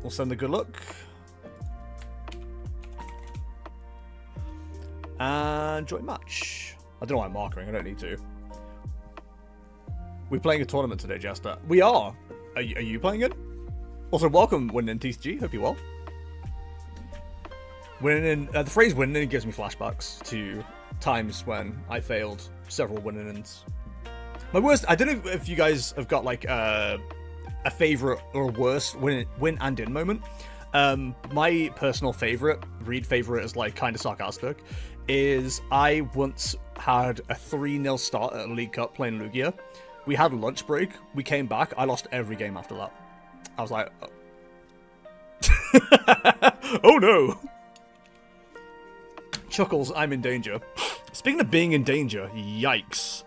We'll send the good luck. And join match. I don't know why I'm marking, I don't need to. We're playing a tournament today, Jester. We are. Are you playing it? Also, welcome, Winning in TCG. Hope you're well. Winning in, the phrase winning in gives me flashbacks to times when I failed several winning-ins. My worst, I don't know if you guys have got like a favorite or a worst win and in moment. My personal favorite, read favorite is like kind of sarcastic, is I once had a 3-0 start at a League Cup playing Lugia. We had a lunch break, we came back, I lost every game after that. I was like, oh, oh no. Chuckles, I'm in danger. Speaking of being in danger, yikes.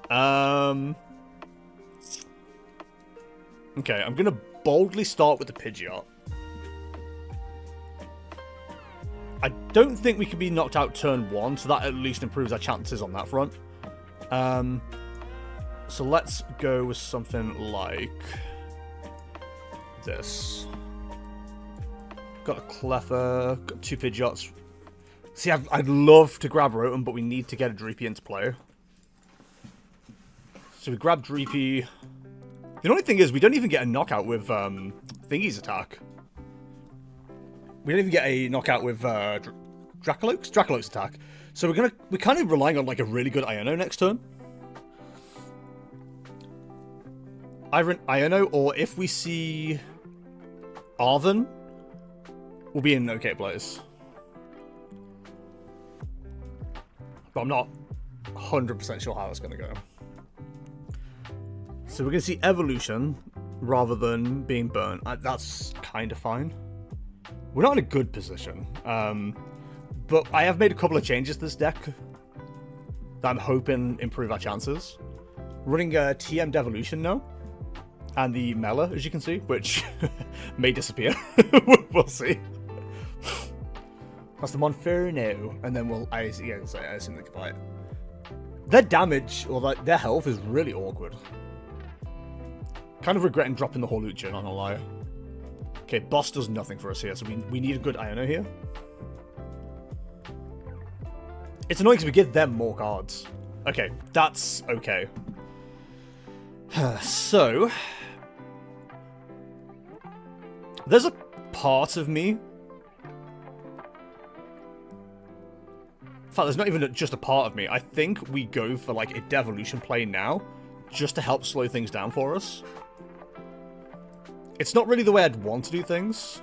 Okay, I'm gonna boldly start with the Pidgeot. I don't think we can be knocked out turn 1, so that at least improves our chances on that front. So let's go with something like this. Got a Cleffa, got 2 Pidgeots. See, I'd love to grab Rotom, but we need to get a Dreepy into play. So we grab Dreepy. The only thing is, we don't even get a knockout with Thingy's attack. We don't even get a knockout with Drakloak's attack. So we're kind of relying on like a really good Iono next turn. Either an Iono, or if we see Arven, we'll be in an okay place. But I'm not 100% sure how it's going to go. So we're going to see Evolution rather than being burnt. That's kind of fine. We're not in a good position. But I have made a couple of changes to this deck that I'm hoping improve our chances. Running a TM Devolution now. And the Mela, as you can see, which may disappear. We'll see. That's the Monferno, and then I assume they can buy it. Their damage, or their health, is really awkward. Kind of regretting dropping the Hawlucha, not gonna lie. Okay, boss does nothing for us here, so we need a good Iono here. It's annoying because we give them more cards. Okay, that's okay. So, there's a part of me. In fact, there's not even just a part of me. I think we go for like a Devolution play now, just to help slow things down for us. It's not really the way I'd want to do things,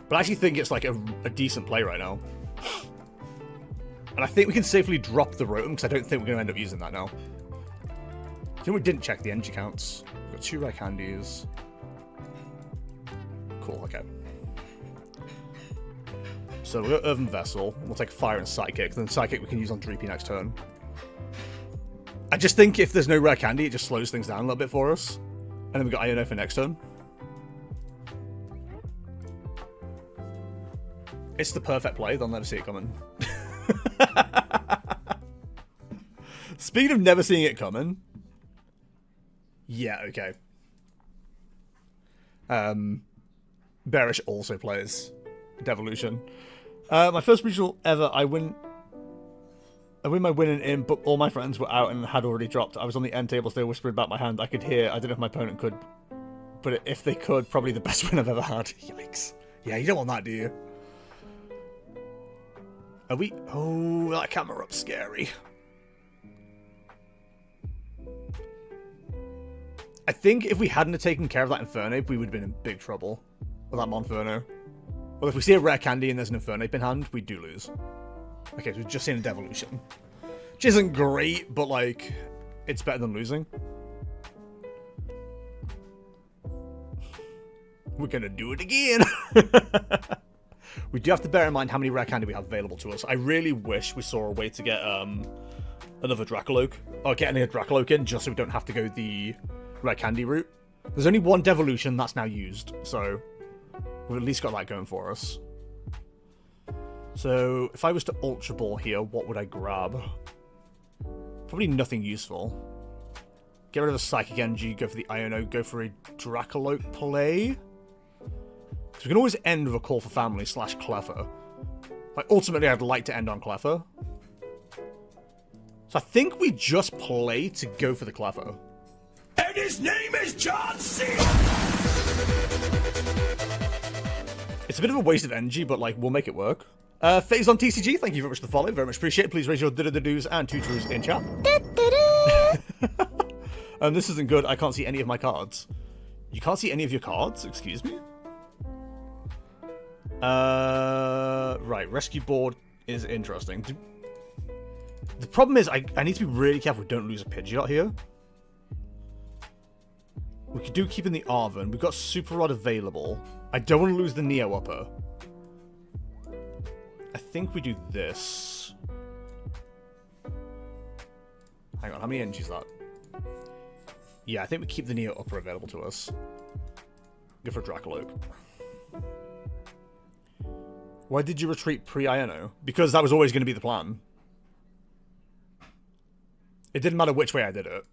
but I actually think it's like a decent play right now. And I think we can safely drop the Rotom, because I don't think we're going to end up using that now. I think we didn't check the energy counts. We've got 2 Rare Candies. Cool, okay. So we'll go Earthen Vessel. We'll take Fire and Psychic. Then Psychic we can use on Dreepy next turn. I just think if there's no Rare Candy, it just slows things down a little bit for us. And then we've got Iono for next turn. It's the perfect play. They'll never see it coming. Speaking of never seeing it coming. Yeah, okay. Bearish also plays Devolution. My first regional ever, I win my winning in, but all my friends were out and had already dropped. I was on the end table, still whispering about my hand. I could hear, I don't know if my opponent could, but if they could, probably the best win I've ever had. Yikes. Yeah, you don't want that, do you? Are we? Oh, that camera up's scary. I think if we hadn't have taken care of that Infernape, we would have been in big trouble with that Monferno. Well, if we see a Rare Candy and there's an Infernape in hand, we do lose. Okay, so we've just seen a Devolution. Which isn't great, but, like, it's better than losing. We're gonna do it again! We do have to bear in mind how many Rare Candy we have available to us. I really wish we saw a way to get another Drakloak. Or get another Drakloak in, just so we don't have to go the Rare Candy route. There's only one Devolution that's now used, so we've at least got that going for us. So, if I was to Ultra Ball here, what would I grab? Probably nothing useful. Get rid of the Psychic Energy, go for the Iono, go for a Drakloak play. Because we can always end with a Call for Family / Cleffa. Like, ultimately, I'd like to end on Cleffa. So I think we just play to go for the Cleffa. And his name is John C. It's a bit of a waste of energy, but, like, we'll make it work. Phase on TCG, thank you very much for the follow. Very much appreciate it. Please raise your do's and tutors in chat. This isn't good. I can't see any of my cards. You can't see any of your cards? Excuse me? Right. Rescue board is interesting. The problem is I need to be really careful we don't lose a Pidgeot here. We could do keeping the Arven. We've got Super Rod available. I don't want to lose the Neo Upper. I think we do this. Hang on, how many energies is that? Yeah, I think we keep the Neo Upper available to us. Go for a Drakloak. Why did you retreat pre-Iono? Because that was always going to be the plan. It didn't matter which way I did it.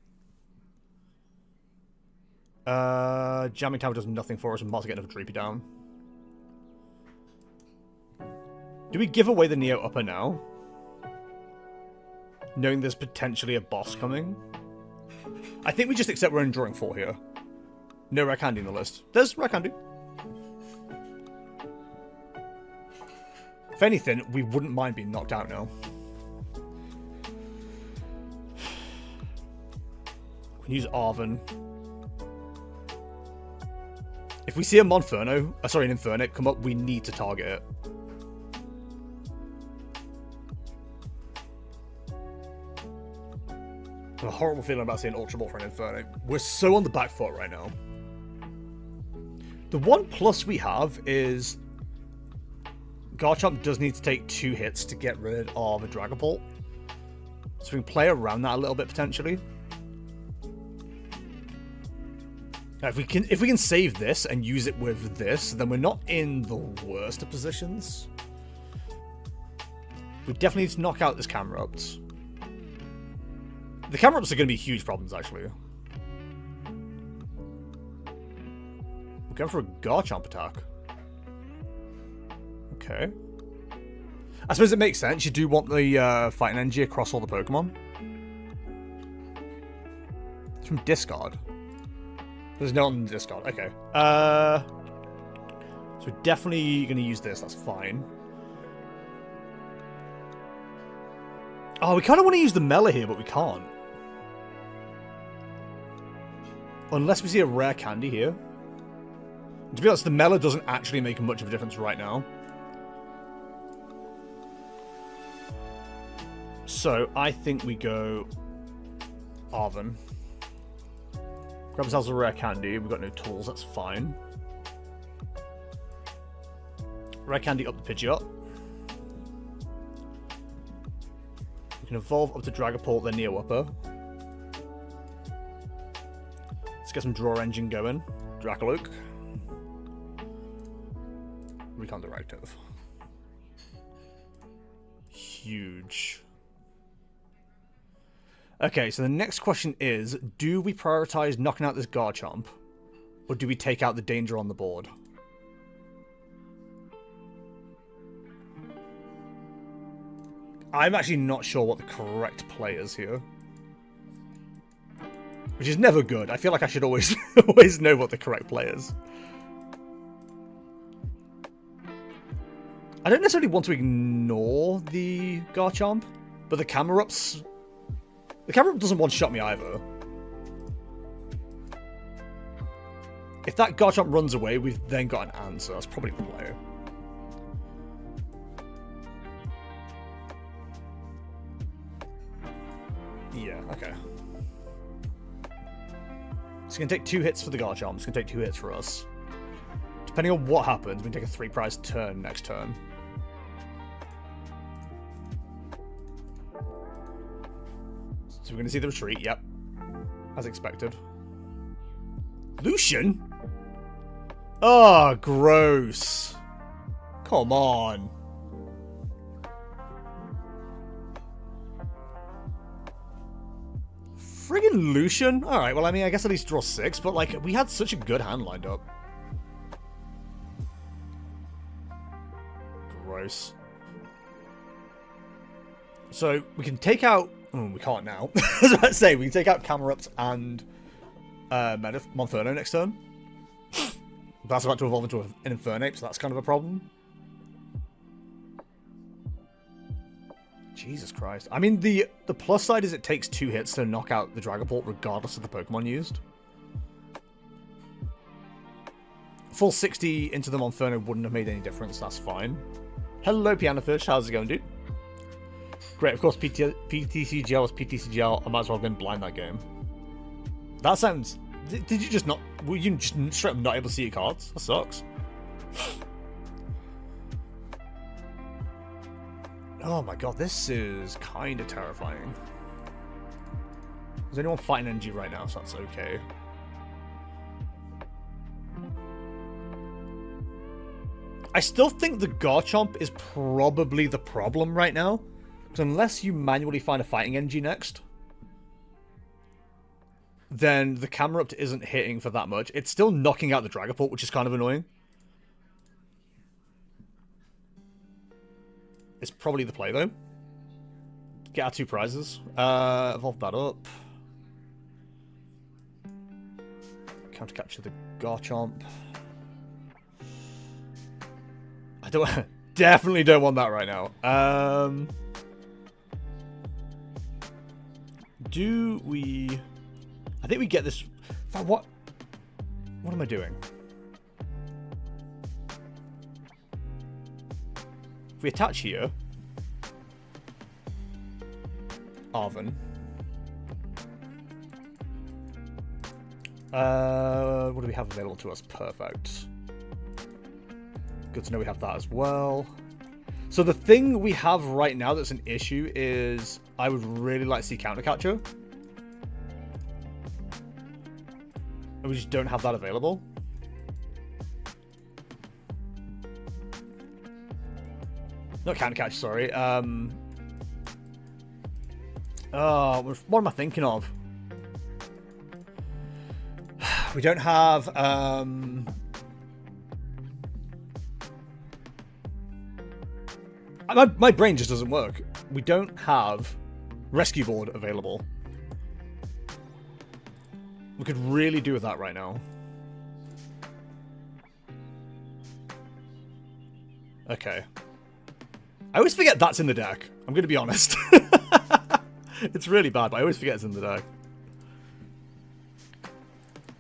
Jamming Tower does nothing for us. We might as well get another Dreepy down. Do we give away the Neo Upper now? Knowing there's potentially a boss coming? I think we just accept we're in drawing 4 here. No Rare Candy in the list. There's Rare Candy. If anything, we wouldn't mind being knocked out now. We can use Arven. If we see a Monferno, sorry, an Infernic come up, we need to target it. I have a horrible feeling about seeing Ultra Ball for an Infernic. We're so on the back foot right now. The one plus we have is Garchomp does need to take 2 hits to get rid of a Dragapult. So we can play around that a little bit potentially. Now, if we can save this and use it with this, then we're not in the worst of positions. We definitely need to knock out this Camerupt. The Camerupts are going to be huge problems, actually. We're going for a Garchomp attack. Okay. I suppose it makes sense. You do want the fighting energy across all the Pokemon. It's from discard. There's no on the discard. Okay. So we're definitely going to use this. That's fine. Oh, we kind of want to use the Mela here, but we can't. Unless we see a Rare Candy here. To be honest, the Mela doesn't actually make much of a difference right now. So, I think we go Arven. Grab ourselves a Rare Candy. We've got no tools, that's fine. Rare Candy up the Pidgeot. We can evolve up to Dragapult, then Neo Upper. Let's get some Draw Engine going. Drakloak. Recon Directive. Huge. Okay, so the next question is, do we prioritize knocking out this Garchomp? Or do we take out the danger on the board? I'm actually not sure what the correct play is here. Which is never good. I feel like I should always always know what the correct play is. I don't necessarily want to ignore the Garchomp, but the Camerupts... The Camerupt doesn't one-shot me either. If that Garchomp runs away, we've then got an answer. That's probably the play. Yeah, okay. It's going to take 2 hits for the Garchomp. It's going to take 2 hits for us. Depending on what happens, we can take a 3-prize turn next turn. So we're going to see the retreat, yep. As expected. Lucian? Oh, gross. Come on. Friggin' Lucian? Alright, well, I mean, I guess at least draw 6, but, like, we had such a good hand lined up. Gross. So, we can take out... Oh, we can't now. I was about to say, we can take out Camerupt and Monferno next turn. But that's about to evolve into an Infernape, so that's kind of a problem. Jesus Christ. I mean, the plus side is it takes 2 hits to knock out the Dragapult regardless of the Pokemon used. Full 60 into the Monferno wouldn't have made any difference, that's fine. Hello, Piano Fish, how's it going, dude? Great, of course, PTCGL was PTCGL. I might as well have been blind that game. That sounds... Did you just not... Were you just straight up not able to see your cards? That sucks. Oh my god, this is kind of terrifying. Is anyone fighting energy right now, so that's okay. I still think the Garchomp is probably the problem right now. Because unless you manually find a fighting energy next, then the Camerupt isn't hitting for that much. It's still knocking out the Dragapult, which is kind of annoying. It's probably the play, though. Get our 2 prizes. Evolve that up. Counter capture the Garchomp. I don't... Definitely don't want that right now. Do we... I think we get this... What am I doing? If we attach here... Arven. What do we have available to us? Perfect. Good to know we have that as well. So the thing we have right now that's an issue is I would really like to see Counter Catcher. And we just don't have that available. Not Counter Catcher, sorry. Oh, what am I thinking of? We don't have... My brain just doesn't work. We don't have Rescue Board available. We could really do with that right now. Okay. I always forget that's in the deck. I'm going to be honest. It's really bad, but I always forget it's in the deck.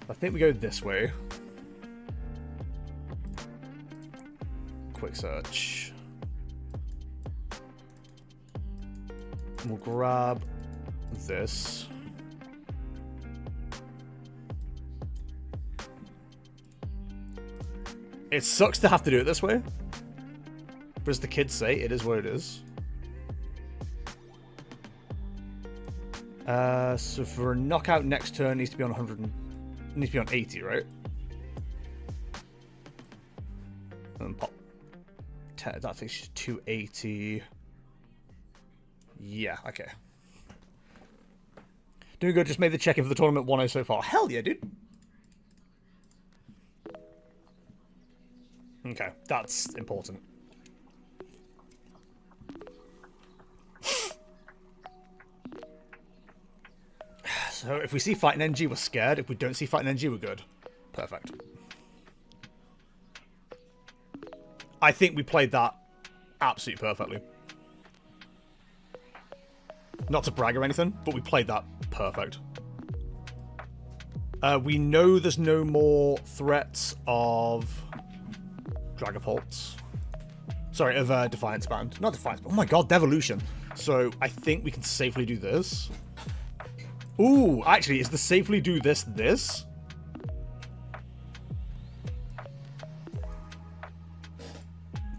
I think we go this way. Quick search. We'll grab this. It sucks to have to do it this way. But as the kids say, it is what it is. So for a knockout next turn, it needs to be on 100. It needs to be on 80, right? And pop. That takes 280. Yeah, okay. Doing good. Just made the check-in for the tournament 1-0 so far. Hell yeah, dude. Okay, that's important. So if we see Fighting Energy, we're scared. If we don't see Fighting Energy, we're good. Perfect. I think we played that absolutely perfectly. Not to brag or anything, but we played that perfect. We know there's no more threats of Dragapults. Sorry, of Defiance Band. Not Defiance Band. Oh my god, Devolution. So I think we can safely do this. Ooh, actually, is the safely do this?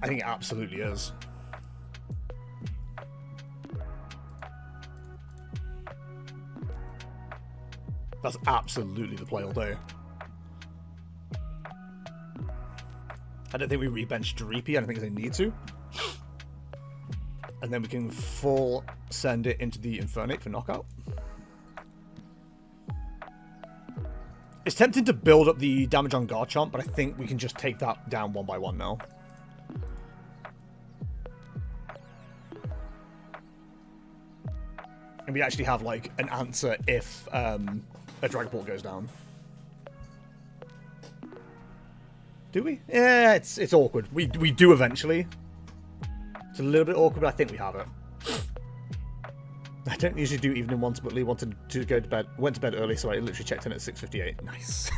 I think it absolutely is. That's absolutely the play all day. I don't think we rebench Dreepy. I don't think they need to. And then we can full send it into the Infernape for knockout. tempting to build up the damage on Garchomp, but I think we can just take that down one by one now. And we actually have, like, an answer if a Dragapult goes down. Do we? Yeah, it's awkward. We do eventually. It's a little bit awkward, but I think we have it. I don't usually do evening ones, but Lee wanted to go to bed. Went to bed early, so I literally checked in at 6:58. Nice.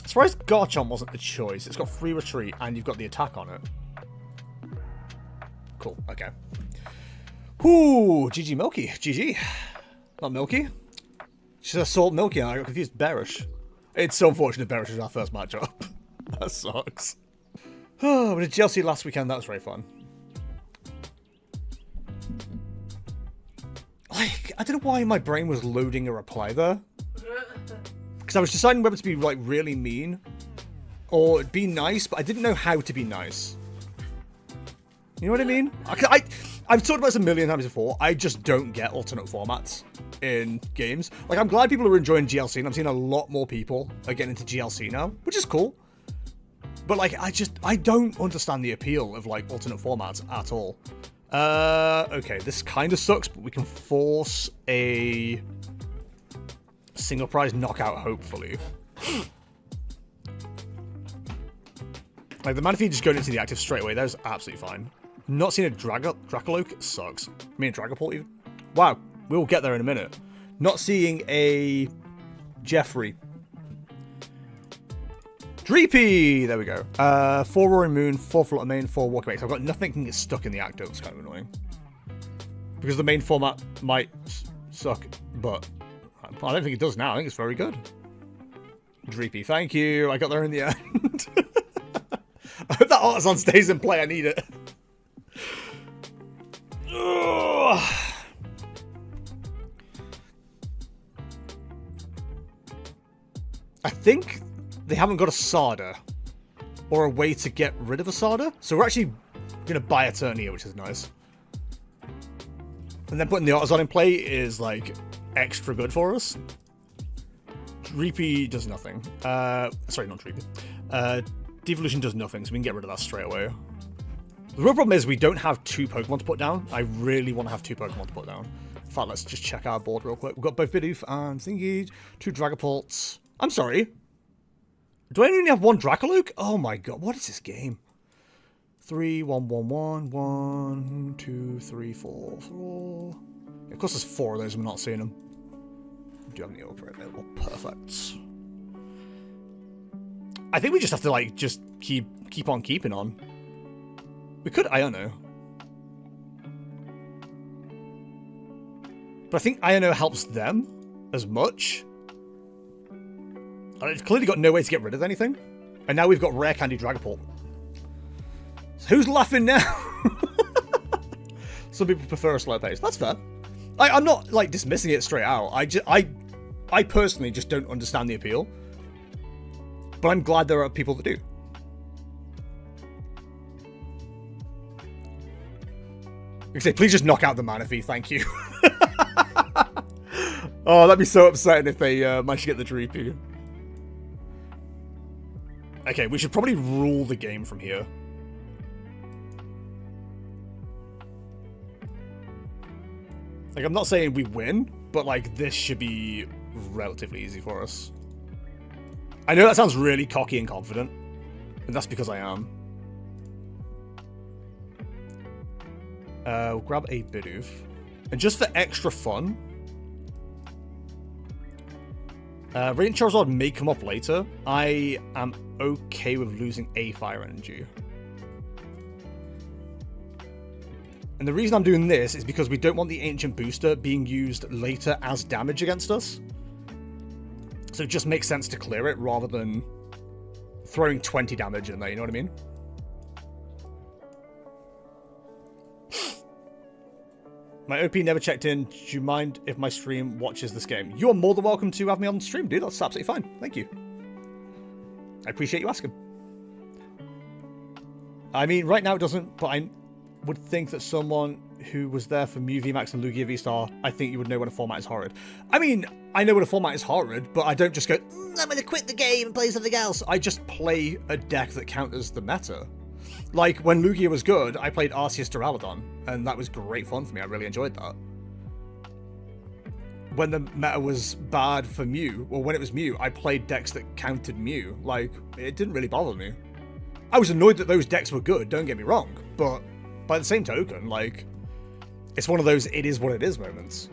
As far as Garchomp wasn't the choice, it's got free retreat and you've got the attack on it. Cool. Okay. Whoo! GG Milky. GG. Not Milky. She's a Salt Milky. I got confused. Bearish. It's so unfortunate Bearish is our first matchup. That sucks. Oh, we did GLC last weekend. That was very fun. Like, I don't know why my brain was loading a reply there. Because I was deciding whether to be, like, really mean or be nice, but I didn't know how to be nice. You know what I mean? I've talked about this a million times before. I just don't get alternate formats in games. Like, I'm glad people are enjoying GLC, and I'm seeing a lot more people are getting into GLC now, which is cool. But, like, I don't understand the appeal of, like, alternate formats at all. Okay, this kind of sucks, but we can force a single prize knockout, hopefully. Like, the Manaphy just going into the active straight away, that is absolutely fine. Not seeing a Drakloak sucks. I mean, a Dragapult even. Wow, we'll get there in a minute. Not seeing a Jeffrey. Dreepy! There we go. 4 Roaring Moon, 4 Flutter Main, 4 Walkabout. So I've got nothing can get stuck in the active. It's kind of annoying. Because the main format might suck, but I don't think it does now. I think it's very good. Dreepy, thank you. I got there in the end. I hope that Artisan stays in play. I need it. Ugh. I think they haven't got a Sada or a way to get rid of a Sada, so we're actually going to buy a turn here, which is nice. And then putting the Artisan in play is, like, extra good for us. Dreepy does nothing. Sorry, not Dreepy. Devolution does nothing, so we can get rid of that straight away. The real problem is we don't have 2 Pokemon to put down. I really want to have 2 Pokemon to put down. In fact, let's just check our board real quick. We've got both Bidoof and Thingy, 2 Dragapults. I'm sorry. Do I only have 1 Drakloak? Oh my god, what is this game? 3, 1, 1, 1, 1, 2, 3, 4, 4. Of course, there's 4 of those. I'm not seeing them. Do you have any over available? Perfect. I think we just have to, like, just keep on keeping on. We could Iono. But I think Iono helps them as much. It's clearly got no way to get rid of anything. And now we've got Rare Candy Dragapult. So who's laughing now? Some people prefer a slow pace. That's fair. I'm not, like, dismissing it straight out. I personally just don't understand the appeal. But I'm glad there are people that do. I say, please just knock out the Manaphy, thank you. Oh, that'd be so upsetting if they managed to get the Dreepy. Okay, we should probably rule the game from here. Like, I'm not saying we win, but, like, this should be relatively easy for us. I know that sounds really cocky and confident, and that's because I am. We'll grab a Bidoof. And just for extra fun, Radiant Charizard may come up later. I am okay with losing a Fire Energy. And the reason I'm doing this is because we don't want the Ancient Booster being used later as damage against us. So it just makes sense to clear it rather than throwing 20 damage in there, you know what I mean? My OP never checked in. Do you mind if my stream watches this game? You're more than welcome to have me on stream, dude. That's absolutely fine. Thank you. I appreciate you asking. I mean, right now it doesn't, but I would think that someone who was there for Mew VMAX and Lugia V-Star, I think you would know when a format is horrid. I mean, I know when a format is horrid, but I don't just go, I'm gonna quit the game and play something else. I just play a deck that counters the meta. Like, when Lugia was good, I played Arceus Duraludon, and that was great fun for me. I really enjoyed that. When the meta was bad for Mew, or when it was Mew, I played decks that countered Mew. Like, it didn't really bother me. I was annoyed that those decks were good, don't get me wrong, but by the same token, like, it's one of those it is what it is moments.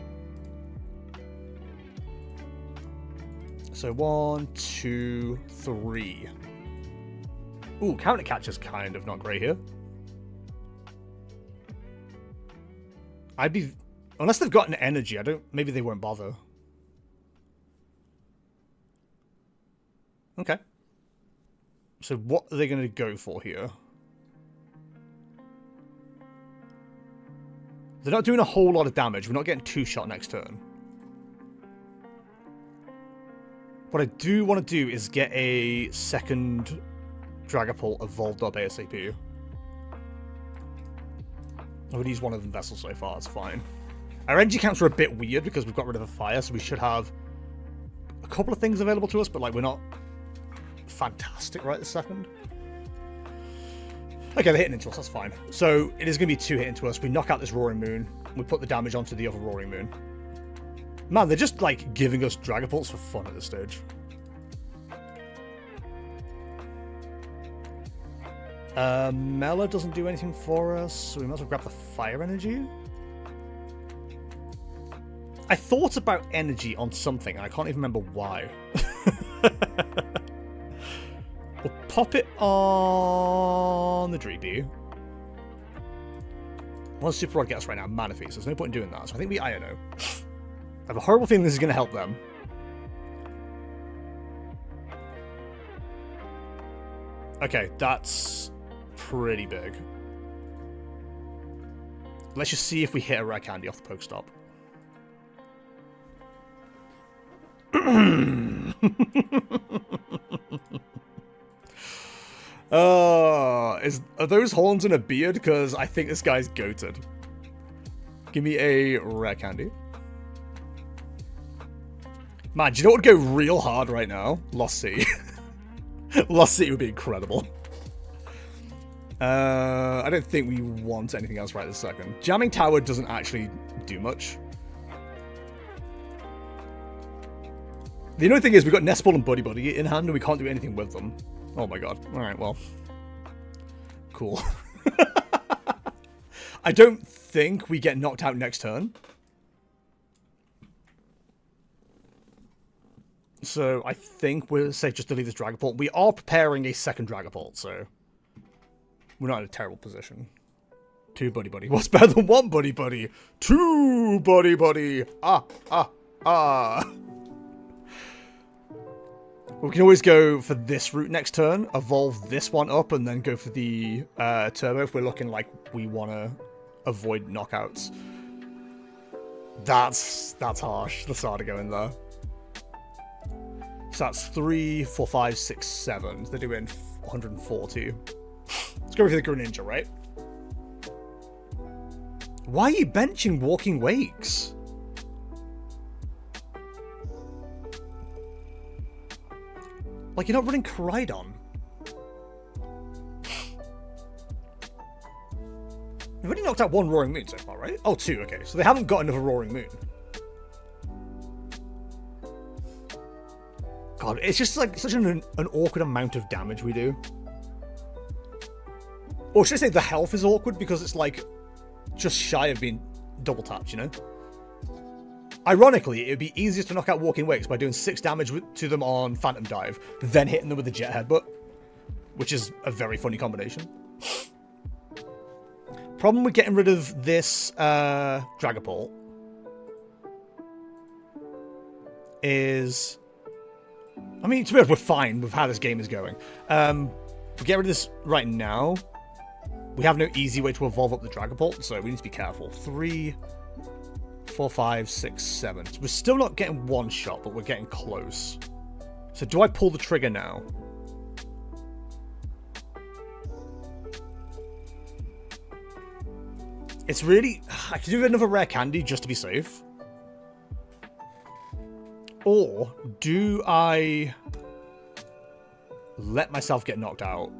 So 1, 2, 3. Ooh, counter catcher's kind of not great here. I'd be... Unless they've got an energy, maybe they won't bother. Okay. So what are they going to go for here? They're not doing a whole lot of damage. We're not getting 2-shot next turn. What I do want to do is get a second Dragapult evolved up ASAP. I would use one of them vessels so far, it's fine. Our energy counts are a bit weird because we've got rid of a fire, so we should have a couple of things available to us, but like we're not fantastic right this second. Okay, they're hitting into us, that's fine. So it is going to be 2 hit into us. We knock out this Roaring Moon. We put the damage onto the other Roaring Moon. Man, they're just like giving us Dragapults for fun at this stage. Mela doesn't do anything for us, so we might as well grab the fire energy. I thought about energy on something, and I can't even remember why. We'll pop it on the Dreepy. What does Super Rod get us right now? Manaphy, so there's no point in doing that. So I think we Iono. I have a horrible feeling this is going to help them. Okay, that's pretty big. Let's just see if we hit a Rare Candy off the Pokestop. Are those horns in a beard? Because I think this guy's goated. Give me a Rare Candy. Man, do you know what would go real hard right now? Lost City. Lost City would be incredible. I don't think we want anything else right this second. Jamming Tower doesn't actually do much. The only thing is we've got Nest Ball and Buddy-Buddy in hand and we can't do anything with them. Oh my god. Alright, well. Cool. I don't think we get knocked out next turn. So I think we're safe just to leave this Dragapult. We are preparing a second Dragapult, so we're not in a terrible position. 2 Buddy-Buddy. What's better than 1 Buddy-Buddy? 2 Buddy-Buddy. We can always go for this route next turn, evolve this one up, and then go for the Turbo if we're looking like we want to avoid knockouts. That's harsh. That's hard to go in there. So that's 3, 4, 5, 6, 7. They're doing 140. Let's go for the Greninja, right? Why are you benching Walking Wakes? Like, you're not running Koraidon. We've already knocked out 1 Roaring Moon so far, right? Oh, 2, okay. So they haven't got another Roaring Moon. God, it's just like such an awkward amount of damage we do. Or should I say the health is awkward because it's like just shy of being double tapped, you know? Ironically, it would be easier to knock out Walking Wakes by doing 6 damage to them on Phantom Dive, then hitting them with a Jet Headbutt, which is a very funny combination. Problem with getting rid of this Dragapult is... I mean, to be honest, we're fine with how this game is going. If we get rid of this right now, we have no easy way to evolve up the Dragapult, so we need to be careful. 3, 4, 5, 6, 7. So we're still not getting 1 shot, but we're getting close. So do I pull the trigger now? It's really... I could do another rare candy just to be safe. Or do I let myself get knocked out?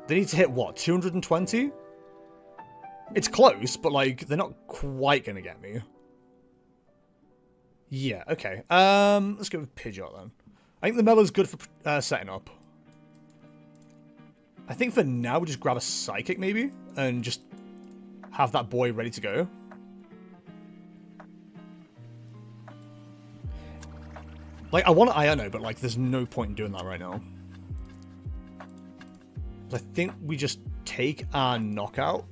They need to hit what? 220? It's close, but like they're not quite gonna get me. Yeah, okay. Let's go with Pidgeot then. I think the Mela's good for setting up. I think for now we just grab a Psychic maybe and just have that boy ready to go. Like, I want Iono, but like there's no point in doing that right now. I think we just take our knockout,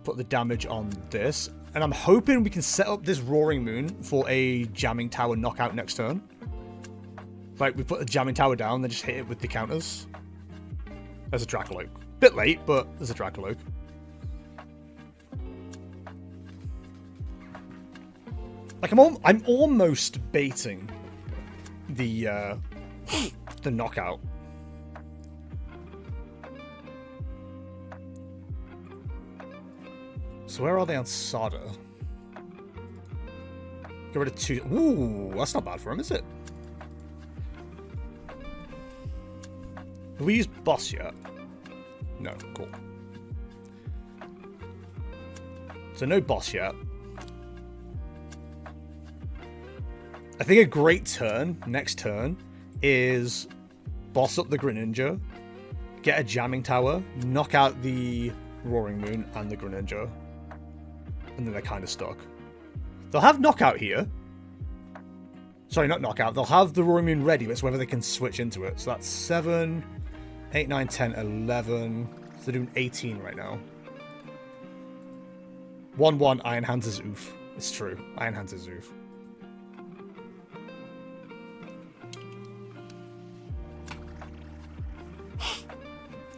put the damage on this, and I'm hoping we can set up this Roaring Moon for a Jamming Tower knockout next turn. Like, we put the Jamming Tower down, then just hit it with the counters. There's a Drakloak. Bit late, but there's a Drakloak. Like, I'm almost baiting the knockout. So where are they on Sada? Get rid of 2. Ooh, that's not bad for him, is it? Have we used boss yet? No, cool. So no boss yet. I think a great turn, next turn, is boss up the Greninja, get a Jamming Tower, knock out the Roaring Moon and the Greninja, and then they're kind of stuck. They'll have Knockout here. Sorry, not Knockout. They'll have the Roaring Moon ready, but it's whether they can switch into it. So that's 7, 8, 9, 10, 11. So they're doing 18 right now. 1-1, Iron Hands is oof. It's true. Iron Hands is oof.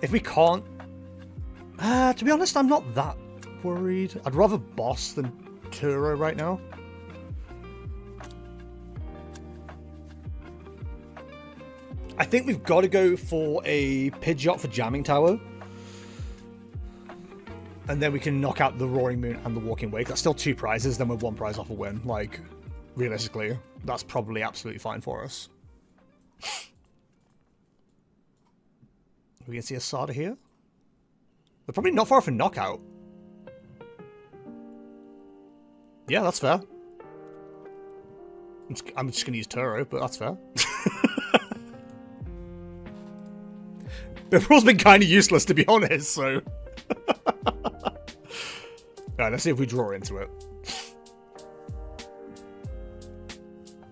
If we can't... to be honest, I'm not that worried. I'd rather boss than Turo right now. I think we've got to go for a Pidgeot for Jamming Tower. And then we can knock out the Roaring Moon and the Walking Wake. That's still 2 prizes, then we're 1 prize off a win. Like, realistically, that's probably absolutely fine for us. We can see a Sada here. They're probably not far off a knockout. Yeah, that's fair. I'm just going to use Turo, but that's fair. Bibarel's been kind of useless, to be honest, so... Alright, let's see if we draw into it.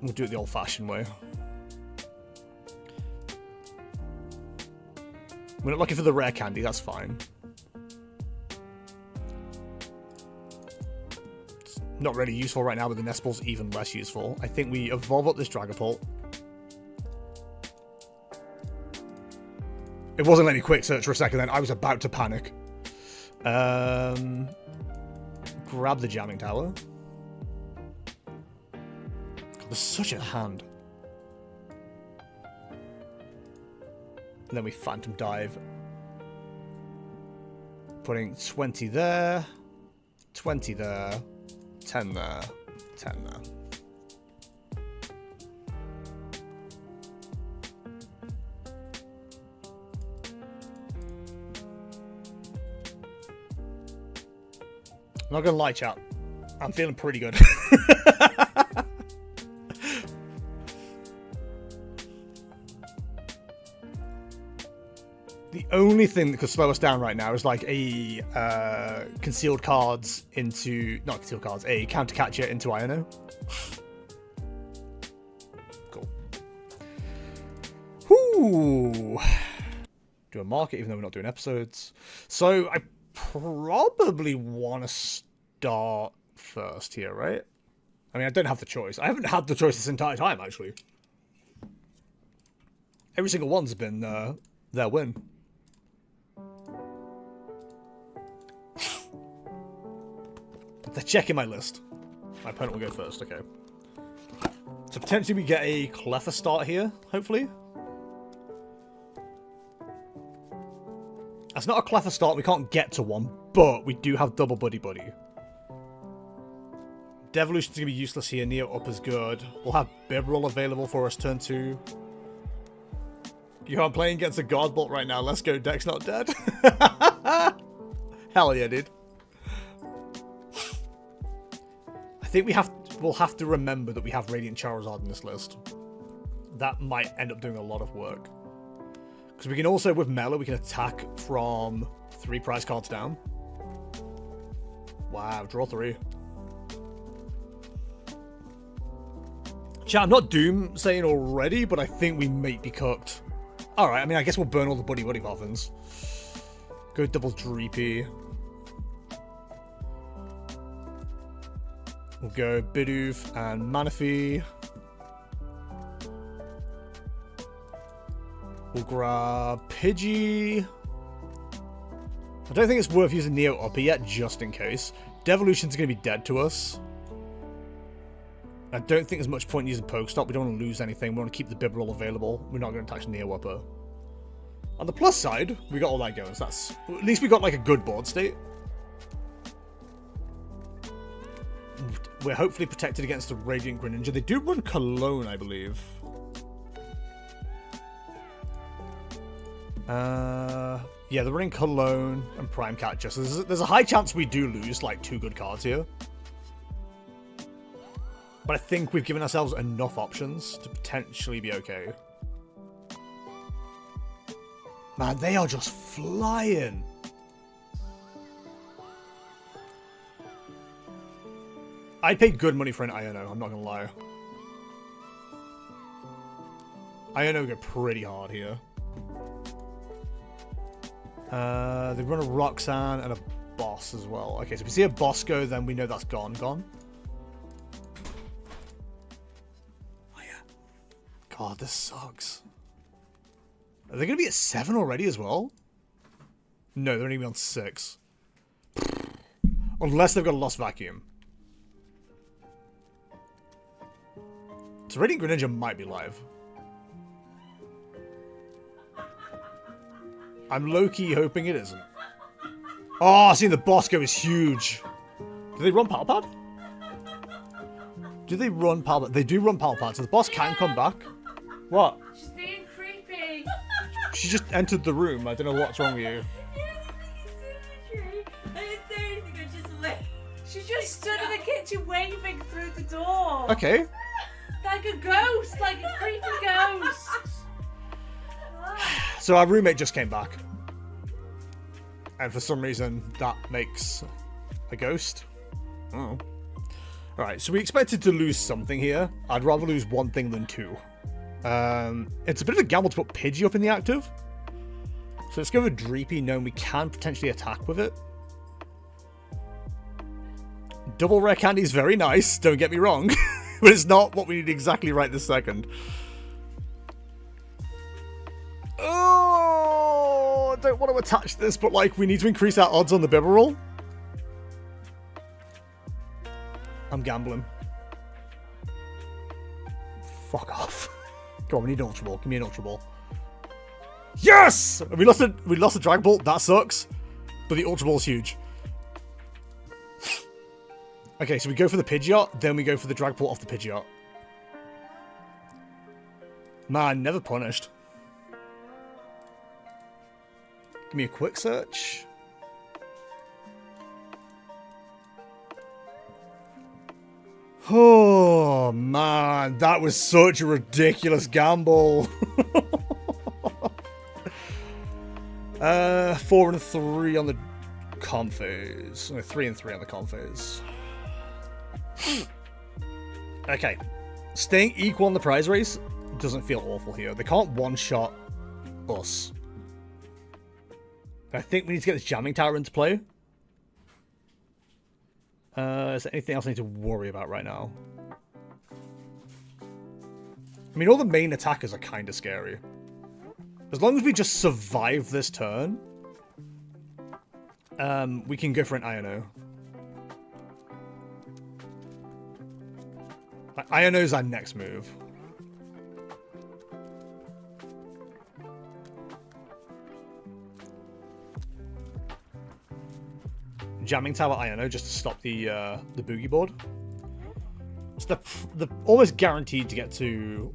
We'll do it the old-fashioned way. We're not looking for the rare candy, that's fine. It's not really useful right now, but the Nest Ball's even less useful. I think we evolve up this Dragapult. It wasn't letting me quick search for a second then. I was about to panic. Grab the Jamming Tower. God, there's such a hand. And then we Phantom Dive. Putting 20 there. 20 there. 10 there. 10 there. I'm not gonna lie, chat. I'm feeling pretty good. The only thing that could slow us down right now is like a concealed cards into... Not concealed cards, a counter catcher into Iono. Cool. Whoo! Do a market even though we're not doing episodes. So I probably want to start first here, right? I mean, I don't have the choice. I haven't had the choice this entire time, actually. Every single one's been their win. They're checking my list. My opponent will go first, okay. So potentially we get a Cleffa start here, hopefully. That's not a Cleffa start. We can't get to one, but we do have double Buddy-Buddy. Devolution's going to be useless here. Neo up is good. We'll have Bibarel available for us turn 2. I'm playing against a Godbolt right now. Let's go. Deck's not dead. Hell yeah, dude. I think we'll have to remember that we have Radiant Charizard in this list. That might end up doing a lot of work. Because we can also, with Mela, we can attack from 3 prize cards down. Wow, draw 3. Chat, I'm not doom saying already, but I think we might be cooked. Alright, I mean, I guess we'll burn all the Buddy-Buddy Poffins. Go double Dreepy. We'll go Bidoof and Manaphy. We'll grab Pidgey. I don't think it's worth using Neo Upper yet, just in case. Devolution's going to be dead to us. I don't think there's much point in using Pokestop. We don't want to lose anything. We want to keep the Bibarel available. We're not going to touch Neo Upper. On the plus side, we got all that going. So that's, at least we got like a good board state. We're hopefully protected against the Radiant Greninja. They do run Cologne, I believe. Yeah, they're running Cologne and Prime Catcher. So there's a high chance we do lose like 2 good cards here. But I think we've given ourselves enough options to potentially be okay. Man, they are just flying. I'd pay good money for an Iono, I'm not going to lie. Iono go pretty hard here. They run a Roxanne and a Boss as well. Okay, so if we see a Boss go, then we know that's gone. Oh yeah. God, this sucks. Are they going to be at 7 already as well? No, they're only on 6. Unless they've got a Lost Vacuum. So Radiant Greninja might be live. I'm low-key hoping it isn't. Oh, seeing the boss go is huge. Do they run Power Pad? Do they run Power Pad? They do run Power Pad, so the boss can come back. What? She's being creepy. She just entered the room. I don't know what's wrong with you. She just stood in the kitchen waving through the door. Okay. Like a ghost, like a creepy ghost. So our roommate just came back. And for some reason, that makes a ghost. Oh. Alright, so we expected to lose something here. I'd rather lose 1 thing than 2. It's a bit of a gamble to put Pidgey up in the active. So let's go with Dreepy, knowing we can potentially attack with it. Double Rare Candy is very nice, don't get me wrong. But it's not what we need exactly right this second. Oh, I don't want to attach this, but like we need to increase our odds on the Bibarel. I'm gambling. Fuck off. Come on, we need an Ultra Ball. Give me an Ultra Ball. Yes! We lost a Dragapult. That sucks. But the Ultra Ball's huge. Okay, so we go for the Pidgeot, then we go for the Dragapult off the Pidgeot. Man, never punished. Give me a quick search. Oh, man, that was such a ridiculous gamble. 4 and 3 on the comp phase. No, 3 and 3 on the comp phase. Okay. Staying equal on the prize race doesn't feel awful here. They can't one-shot us. I think we need to get this jamming tower into play. Is there anything else I need to worry about right now? I mean, all the main attackers are kind of scary. As long as we just survive this turn, we can go for an Iono. Iono's our next move. Jamming Tower Iono just to stop the Boogie board. So they're almost guaranteed to get to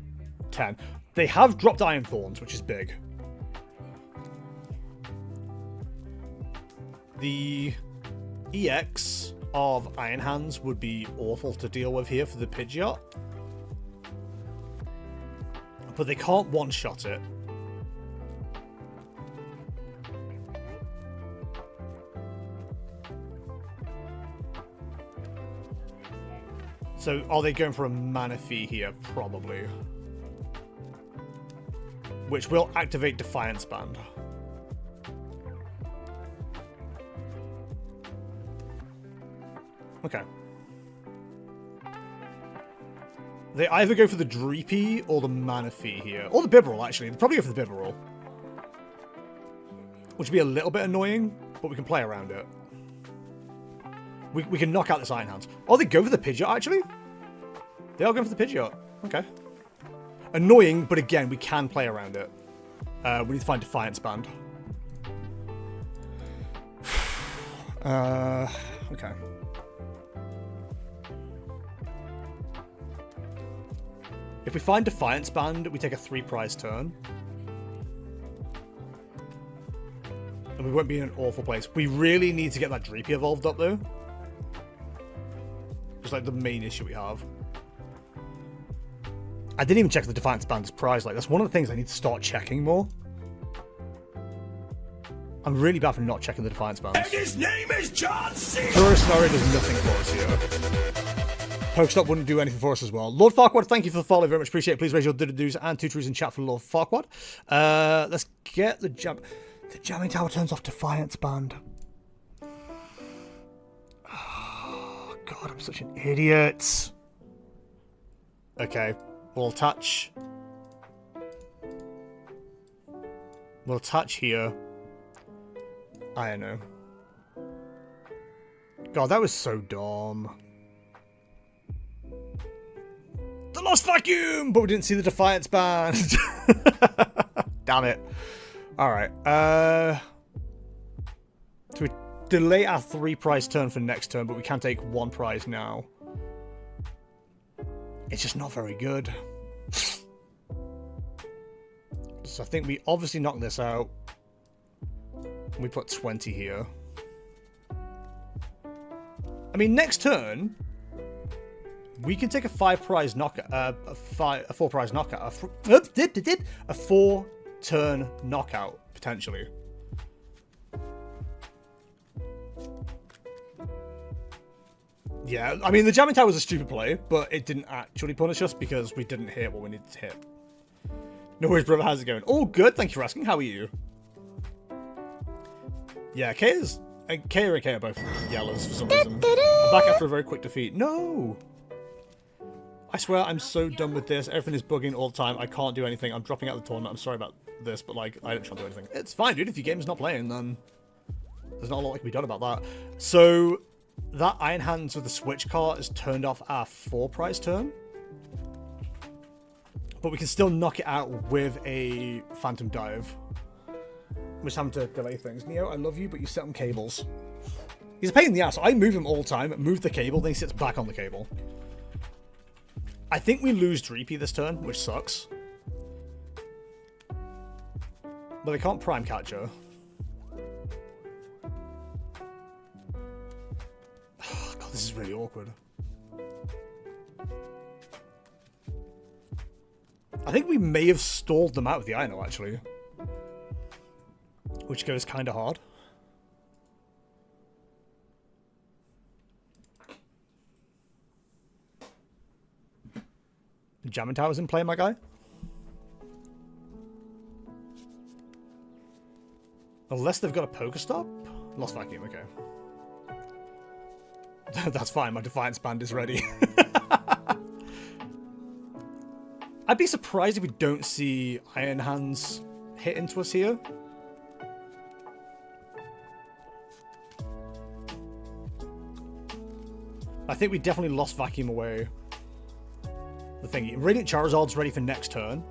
10. They have dropped Iron Thorns, which is big. The EX of Iron Hands would be awful to deal with here for the Pidgeot. But they can't one-shot it. So are they going for a Manaphy here? Probably. Which will activate Defiance Band. Okay. They either go for the Dreepy or the Manaphy here. Or the Bibarel, actually. They'd probably go for the Bibarel. Which would be a little bit annoying, but we can play around it. We can knock out this Iron Hands. Oh, they go for the Pidgeot, actually? They are going for the Pidgeot. Okay. Annoying, but again, we can play around it. We need to find Defiance Band. Okay. If we find Defiance Band, we take a 3-prize turn. And we won't be in an awful place. We really need to get that Dreepy evolved up, though. It's like the main issue we have. I didn't even check the Defiance Band's prize. Like, that's one of the things I need to start checking more. I'm really bad for not checking the Defiance Bands. And his name is John C. Turo scenario does nothing for us here. Pokestop wouldn't do anything for us as well. Lord Farquaad, thank you for the follow. Very much appreciate it. Please raise your do-do-dos and 2 truths in chat for Lord Farquaad. Let's get the jump. The Jamming Tower turns off Defiance Band. Oh, God, I'm such an idiot. Okay, we'll attach. We'll attach here. I don't know. God, that was so dumb. The Lost Vacuum! But we didn't see the Defiance Band. Damn it. Alright. So we delay our 3-prize turn for next turn, but we can take 1 prize now. It's just not very good. So I think we obviously knock this out. We put 20 here. I mean, next turn, we can take a 5-prize knockout, a 4-prize knockout, a 4-turn knockout potentially. Yeah, I mean, the Jamming Tower was a stupid play, but it didn't actually punish us because we didn't hit what we needed to hit. No worries, brother. How's it going? All good. Thank you for asking. How are you? Yeah, K and K are both yellows for some reason. I'm back after a very quick defeat. No! I swear I'm so done with this. Everything is bugging all the time. I can't do anything. I'm dropping out of the tournament. I'm sorry about this, but like, I don't try to do anything. It's fine, dude. If your game's not playing, then there's not a lot that can be done about that. So, that Iron Hands with the Switch card has turned off our 4-prize turn. But we can still knock it out with a Phantom Dive. I'm just having to delay things. Neo, I love you, but you sit on cables. He's a pain in the ass. I move him all the time, move the cable, then he sits back on the cable. I think we lose Dreepy this turn, which sucks. But they can't Prime Catcher. Oh, God, this is really awkward. I think we may have stalled them out with the Iono, actually. Which goes kind of hard. The Jamming Tower's in play, my guy. Unless they've got a Pokestop? Lost Vacuum, okay. That's fine, my Defiance Band is ready. I'd be surprised if we don't see Iron Hands hit into us here. I think we definitely lost Vacuum away. The thingy. Radiant Charizard's ready for next turn.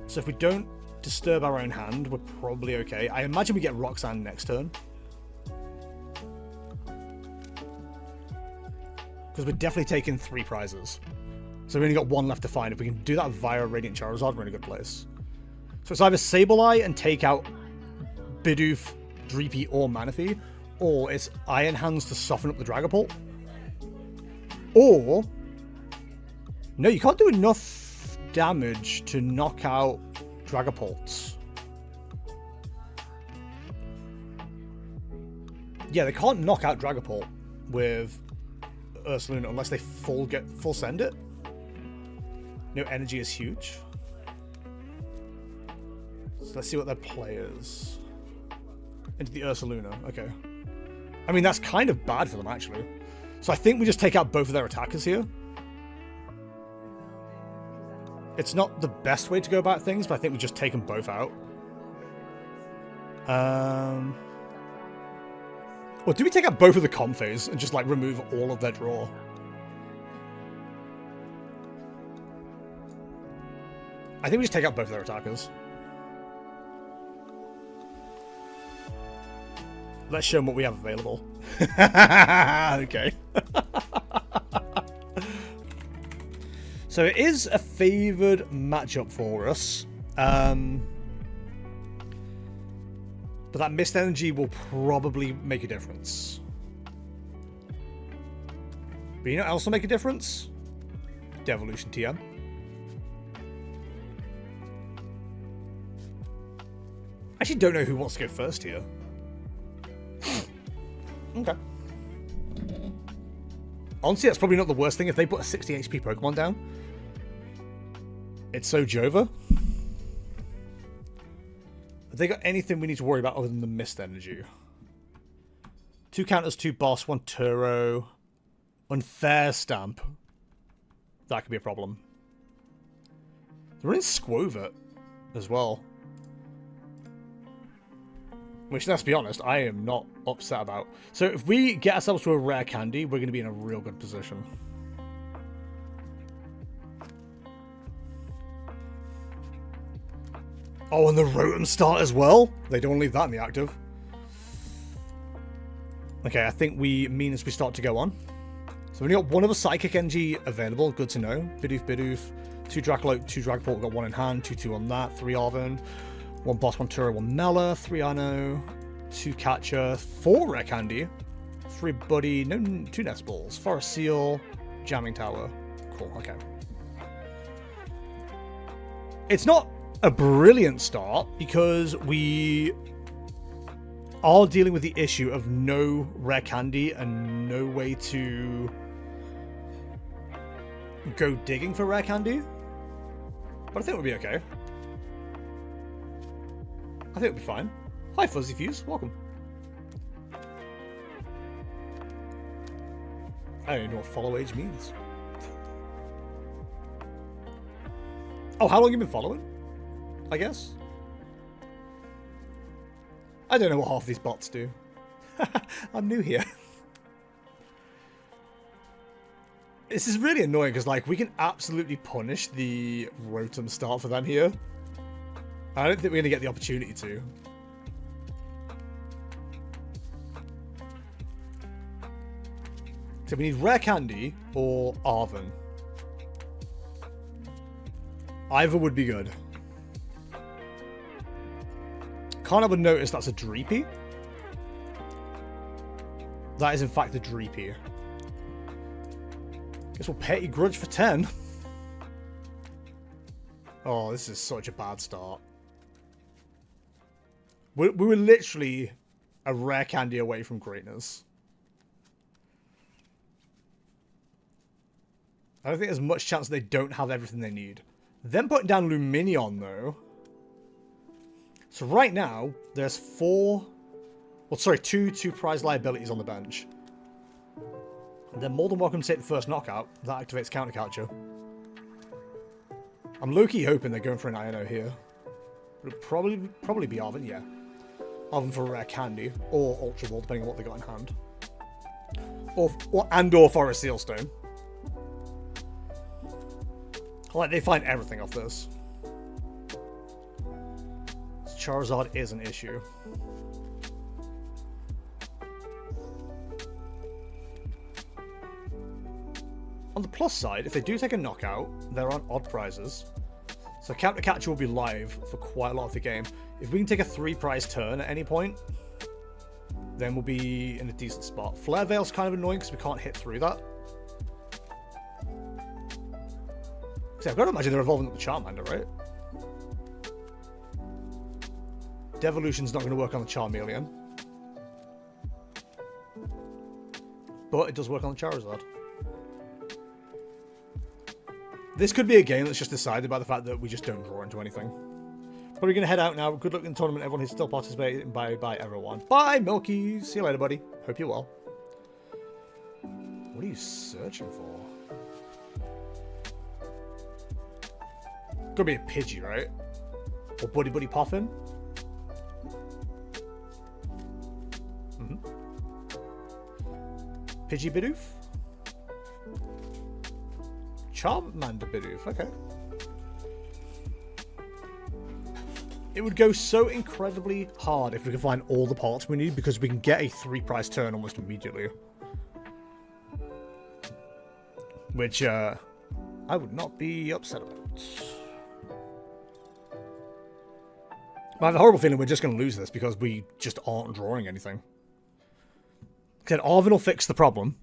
So if we don't disturb our own hand, we're probably okay. I imagine we get Roxanne next turn. Because we're definitely taking 3 prizes. So we've only got 1 left to find. If we can do that via Radiant Charizard, we're in a good place. So it's either Sableye and take out Bidoof, Dreepy, or Manaphy, or it's Iron Hands to soften up the Dragapult. Or... no, you can't do enough damage to knock out Dragapult. Yeah, they can't knock out Dragapult with Ursaluna unless they full send it. No, energy is huge. So let's see what their play is. Into the Ursaluna, okay. I mean, that's kind of bad for them, actually. So I think we just take out both of their attackers here. It's not the best way to go about things, but I think we just take them both out. Or do we take out both of the Comphase and just, like, remove all of their draw? I think we just take out both of their attackers. Let's show them what we have available. Okay. So it is a favoured matchup for us. But that missed energy will probably make a difference. But you know what else will make a difference? Devolution TM. I actually don't know who wants to go first here. Okay. Honestly, that's probably not the worst thing. If they put a 60 HP Pokemon down, it's so Jova. Have they got anything we need to worry about other than the mist energy? 2 counters, 2 boss, 1 Turo. Unfair stamp. That could be a problem. They're running Squovert as well. Which, let's be honest, I am not upset about. So if we get ourselves to a rare candy, we're going to be in a real good position. Oh, and the Rotom start as well? They don't leave that in the active. Okay, I think we mean as we start to go on. So we've only got 1 other Psychic Energy available. Good to know. Bidoof. 2 Drakloak, 2 Dragapult. We've got 1 in hand. 2 on that. 3 Arven. 1 boss, 1 Turo, 1 Mela. 3 Iono. 2 Catcher. 4 Rare Candy. 3 Buddy. No, 2 Nest Balls. Forest Seal. Jamming Tower. Cool, okay. It's not a brilliant start because we are dealing with the issue of no rare candy and no way to go digging for rare candy. But I think we'll be okay. I think it'll be fine. Hi, Fuzzy Fuse. Welcome. I don't know what follow age means. Oh, how long have you been following? I guess. I don't know what half these bots do. I'm new here. This is really annoying because, like, we can absolutely punish the Rotom start for them here. I don't think we're going to get the opportunity to. So we need Rare Candy or Arven. Either would be good. Can't help but notice that's a Dreepy. That is in fact a Dreepy. Guess we'll Petty Grudge for 10. Oh, this is such a bad start. We were literally a rare candy away from greatness. I don't think there's much chance they don't have everything they need. Them putting down Luminion, though. So right now, there's 2 prize liabilities on the bench. And they're more than welcome to take the first knockout. That activates Counter Capture. I'm low-key hoping they're going for an Iono here. Would it probably be Arven, yeah. Arven for a rare candy, or Ultra Ball, depending on what they got in hand. Or Forest Sealstone. Like, they find everything off this. Charizard is an issue. On the plus side, if they do take a knockout, they're on odd prizes. So Counter Catcher will be live for quite a lot of the game. If we can take a 3-prize turn at any point, then we'll be in a decent spot. Flare Veil's kind of annoying because we can't hit through that. See, I've got to imagine they're evolving up the Charmander, right? Devolution's not going to work on the Charmeleon. But it does work on the Charizard. This could be a game that's just decided by the fact that we just don't draw into anything. But we're going to head out now. Good luck in the tournament, everyone who's still participating. Bye, everyone. Bye, Milky. See you later, buddy. Hope you're well. What are you searching for? Could be a Pidgey, right? Or Buddy-Buddy Poffin? Pidgey Bidoof? Charmander Bidoof, okay. It would go so incredibly hard if we could find all the parts we need, because we can get a 3-prize turn almost immediately. Which, I would not be upset about. I have a horrible feeling we're just going to lose this because we just aren't drawing anything. Said Arven will fix the problem.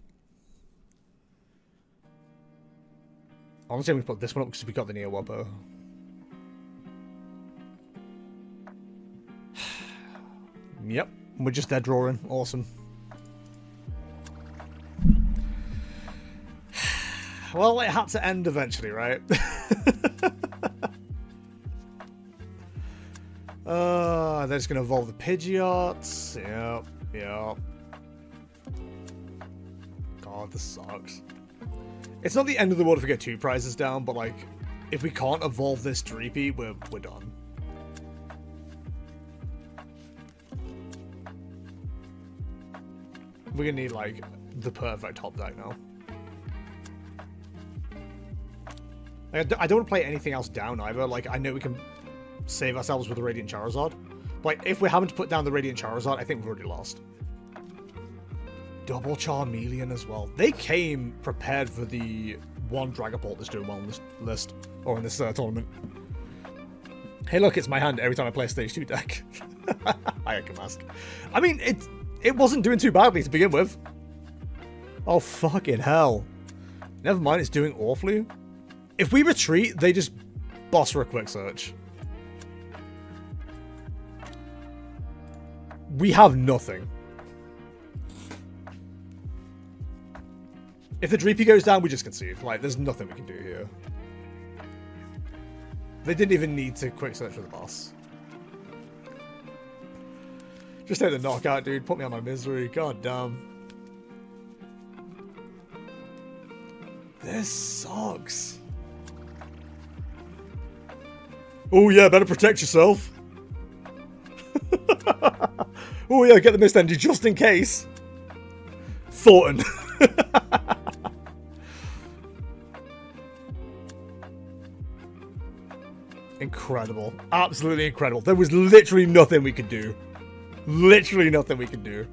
Honestly, we put this one up because we got the Neo Wobbo. Yep, we're just dead drawing. Awesome. Well, it had to end eventually, right? They're just going to evolve the Pidgeots. Yep. God, this sucks. It's not the end of the world if we get 2 prizes down, but like, if we can't evolve this Dreepy, we're done. We're gonna need like the perfect top deck now. Like, I don't want to play anything else down either. Like, I know we can save ourselves with the Radiant Charizard. But like, if we're having to put down the Radiant Charizard, I think we've already lost. Double Charmeleon as well. They came prepared for the one Dragapult that's doing well on this list, or in this tournament. Hey look, it's my hand every time I play a stage 2 deck. I can mask. I mean, it wasn't doing too badly to begin with. Oh fucking hell. Never mind, it's doing awfully. If we retreat, they just boss for a quick search. We have nothing. If the Dreepy goes down, we just concede. Like, there's nothing we can do here. They didn't even need to quick search for the boss. Just take the knockout, dude. Put me on my misery. God damn. This sucks. Oh yeah, better protect yourself. Oh yeah, get the Mist Energy just in case. Thornton. Incredible. Absolutely incredible. There was literally nothing we could do. Literally nothing we could do.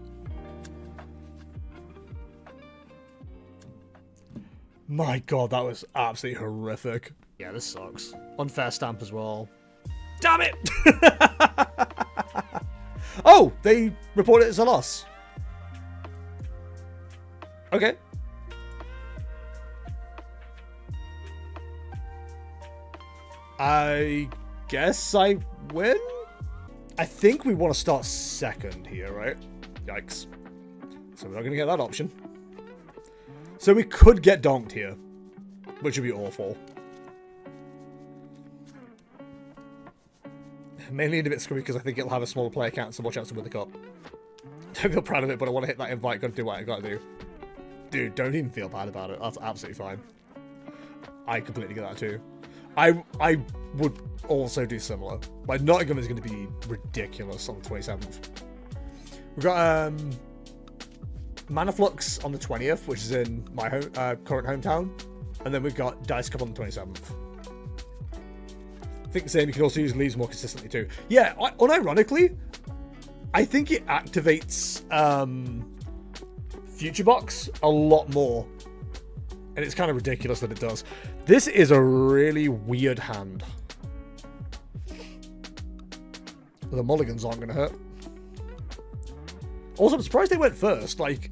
My god, that was absolutely horrific. Yeah, this sucks. Unfair stamp as well. Damn it! Oh, they reported it as a loss. Okay. I guess I win? I think we want to start second here, right? Yikes. So we're not going to get that option. So we could get donked here, which would be awful. Mainly a bit screwy because I think it'll have a smaller player count, so watch out to win the cup. Don't feel proud of it, but I want to hit that invite. Got to do what I got to do. Dude, don't even feel bad about it. That's absolutely fine. I completely get that too. I would also do similar. Like, Nottingham is going to be ridiculous on the 27th. We've got Manaflux on the 20th, which is in my current hometown. And then we've got Dice Cup on the 27th. think the same. You can also use leaves more consistently too. Yeah, unironically, I think it activates Future Box a lot more. And it's kind of ridiculous that it does. This is a really weird hand. The mulligans aren't going to hurt. Also, I'm surprised they went first. Like,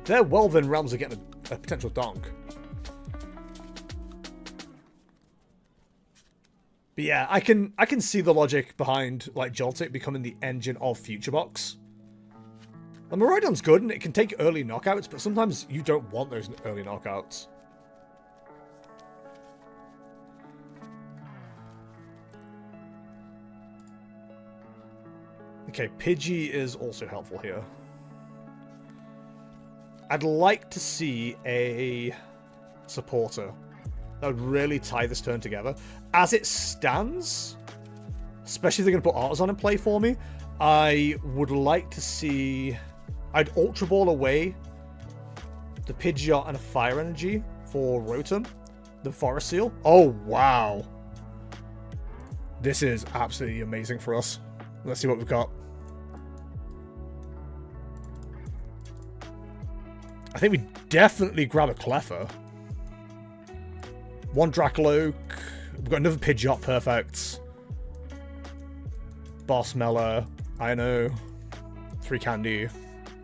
they're well within realms of getting a potential donk. But yeah, I can see the logic behind like Joltik becoming the engine of Future Box. The Miraidon's good and it can take early knockouts, but sometimes you don't want those early knockouts. Okay, Pidgey is also helpful here. I'd like to see a supporter that would really tie this turn together. As it stands, especially if they're going to put Artisan in play for me, I would like to see... I'd Ultra Ball away the Pidgeot and a Fire Energy for Rotom, the Forest Seal. Oh, wow. This is absolutely amazing for us. Let's see what we've got. I think we definitely grab a Cleffa. One Drakloak. We've got another Pidgeot, perfect. Boss Mela, Iono, 3 Candy,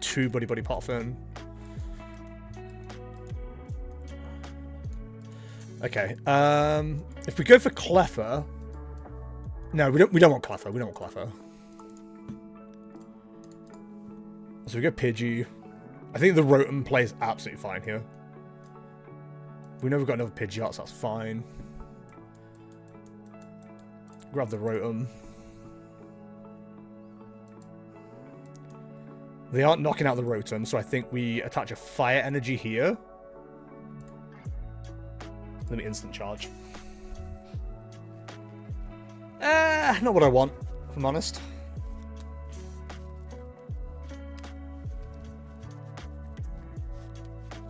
2 Buddy-Buddy Poffin. Okay, if we go for Cleffa... No, we don't want Cleffa, we don't want Cleffa. So we go Pidgey. I think the Rotom plays absolutely fine here. We know we've got another Pidgeot, so that's fine. Grab the Rotom. They aren't knocking out the Rotom, so I think we attach a Fire Energy here. Let me instant charge. Not what I want, if I'm honest.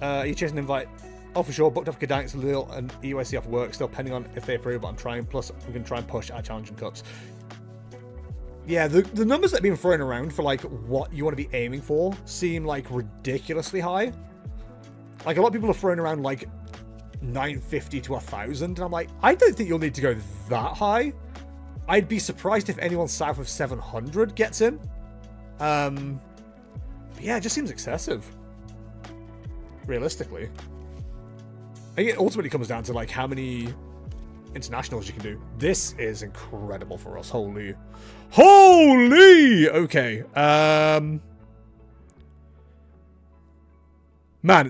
You chasing an invite? Oh, for sure. Booked off Gdansk, Lille, and EUIC off work. Still pending on if they approve, but I'm trying. Plus, we can try and push our challenging cups. Yeah, the numbers that have been thrown around for, like, what you want to be aiming for seem, like, ridiculously high. Like, a lot of people are throwing around, like, 950 to 1,000, and I'm like, I don't think you'll need to go that high. I'd be surprised if anyone south of 700 gets in. But yeah, it just seems excessive. Realistically. I think it ultimately comes down to, like, how many internationals you can do. This is incredible for us. Holy. Okay. Man,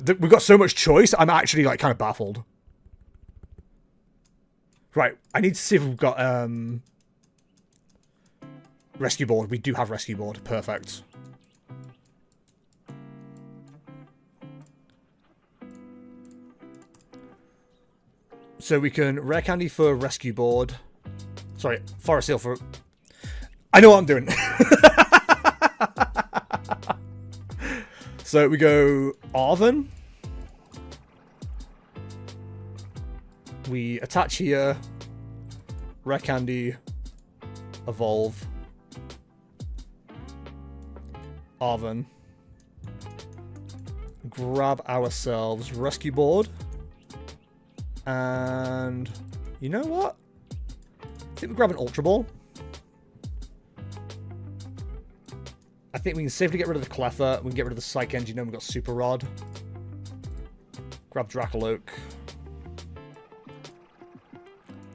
we've got so much choice. I'm actually, like, kind of baffled. Right. I need to see if we've got, Rescue Board. We do have Rescue Board. Perfect. So we can Rare Candy for Rescue Board. Sorry, Forest Seal for... I know what I'm doing. So we go Arven. We attach here. Rare Candy. Evolve. Arven. Grab ourselves Rescue Board. And you know what? I think we grab an Ultra Ball. I think we can safely get rid of the Cleffa. We can get rid of the Psych Engine. We've got Super Rod. Grab Drakloak.